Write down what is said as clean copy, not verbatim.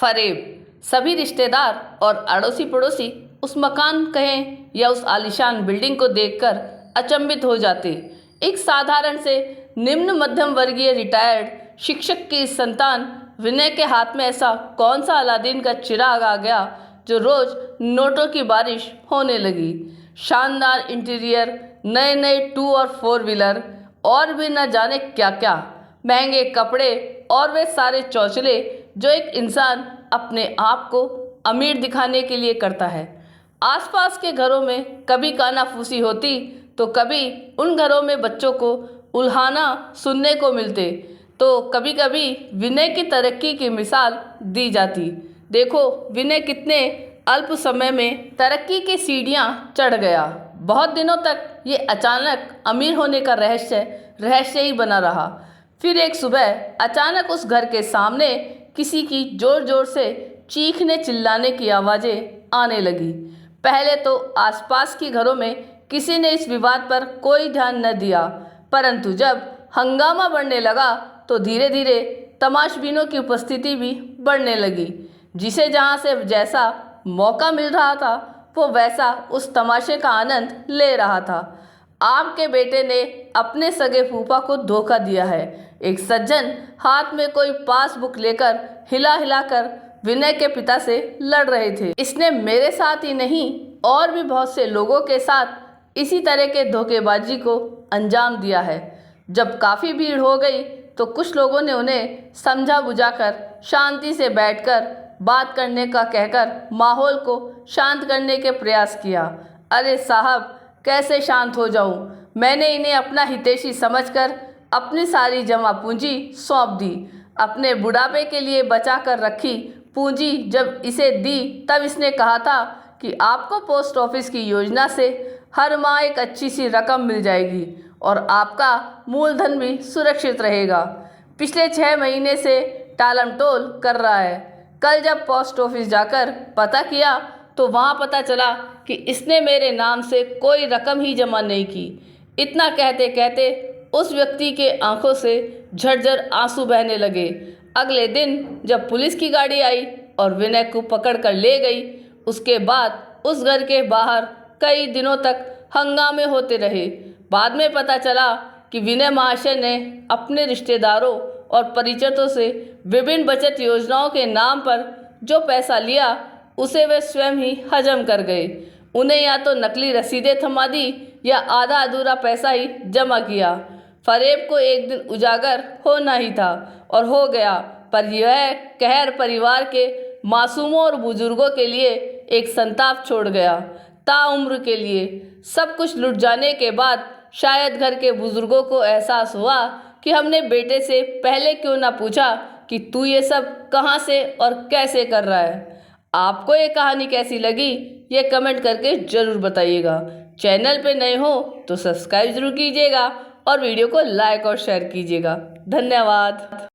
फरेब। सभी रिश्तेदार और अड़ोसी पड़ोसी उस मकान कहें या उस आलीशान बिल्डिंग को देखकर अचंभित हो जाते। एक साधारण से निम्न मध्यम वर्गीय रिटायर्ड शिक्षक की संतान विनय के हाथ में ऐसा कौन सा अलादीन का चिराग आ गया जो रोज नोटों की बारिश होने लगी। शानदार इंटीरियर, नए नए 2 और 4 व्हीलर और भी न जाने क्या क्या, महंगे कपड़े और वे सारे चौचले जो एक इंसान अपने आप को अमीर दिखाने के लिए करता है। आसपास के घरों में कभी कानाफूसी होती तो कभी उन घरों में बच्चों को उल्हाना सुनने को मिलते, तो कभी कभी विनय की तरक्की की मिसाल दी जाती। देखो विनय कितने अल्प समय में तरक्की की सीढ़ियां चढ़ गया। बहुत दिनों तक ये अचानक अमीर होने का रहस्य ही बना रहा। फिर एक सुबह अचानक उस घर के सामने किसी की जोर जोर से चीखने चिल्लाने की आवाज़ें आने लगी। पहले तो आसपास के घरों में किसी ने इस विवाद पर कोई ध्यान न दिया, परंतु जब हंगामा बढ़ने लगा तो धीरे धीरे तमाशबीनों की उपस्थिति भी बढ़ने लगी। जिसे जहाँ से जैसा मौका मिल रहा था वो वैसा उस तमाशे का आनंद ले रहा था। आपके बेटे ने अपने सगे फूफा को धोखा दिया है। एक सज्जन हाथ में कोई पासबुक लेकर हिला हिला कर विनय के पिता से लड़ रहे थे। इसने मेरे साथ ही नहीं और भी बहुत से लोगों के साथ इसी तरह के धोखेबाजी को अंजाम दिया है। जब काफ़ी भीड़ हो गई तो कुछ लोगों ने उन्हें समझा बुझाकर शांति से बैठकर बात करने का कहकर माहौल को शांत करने के प्रयास किया। अरे साहब, कैसे शांत हो जाऊं? मैंने इन्हें अपना हितैषी समझकर अपनी सारी जमा पूंजी सौंप दी। अपने बुढ़ापे के लिए बचा कर रखी पूंजी जब इसे दी तब इसने कहा था कि आपको पोस्ट ऑफिस की योजना से हर माह एक अच्छी सी रकम मिल जाएगी और आपका मूलधन भी सुरक्षित रहेगा। पिछले 6 महीने से टालमटोल कर रहा है। कल जब पोस्ट ऑफिस जाकर पता किया तो वहाँ पता चला कि इसने मेरे नाम से कोई रकम ही जमा नहीं की। इतना कहते कहते उस व्यक्ति के आंखों से झरझर आंसू बहने लगे। अगले दिन जब पुलिस की गाड़ी आई और विनय को पकड़ कर ले गई, उसके बाद उस घर के बाहर कई दिनों तक हंगामे होते रहे। बाद में पता चला कि विनय महाशय ने अपने रिश्तेदारों और परिचितों से विभिन्न बचत योजनाओं के नाम पर जो पैसा लिया उसे वे स्वयं ही हजम कर गए। उन्हें या तो नकली रसीदें थमा दी या आधा अधूरा पैसा ही जमा किया। फरेब को एक दिन उजागर होना ही था और हो गया, पर यह कहर परिवार के मासूमों और बुजुर्गों के लिए एक संताप छोड़ गया। ताउम्र के लिए सब कुछ लुट जाने के बाद शायद घर के बुजुर्गों को एहसास हुआ कि हमने बेटे से पहले क्यों ना पूछा कि तू ये सब कहाँ से और कैसे कर रहा है। आपको ये कहानी कैसी लगी ये कमेंट करके ज़रूर बताइएगा। चैनल पे नए हो तो सब्सक्राइब जरूर कीजिएगा और वीडियो को लाइक और शेयर कीजिएगा। धन्यवाद।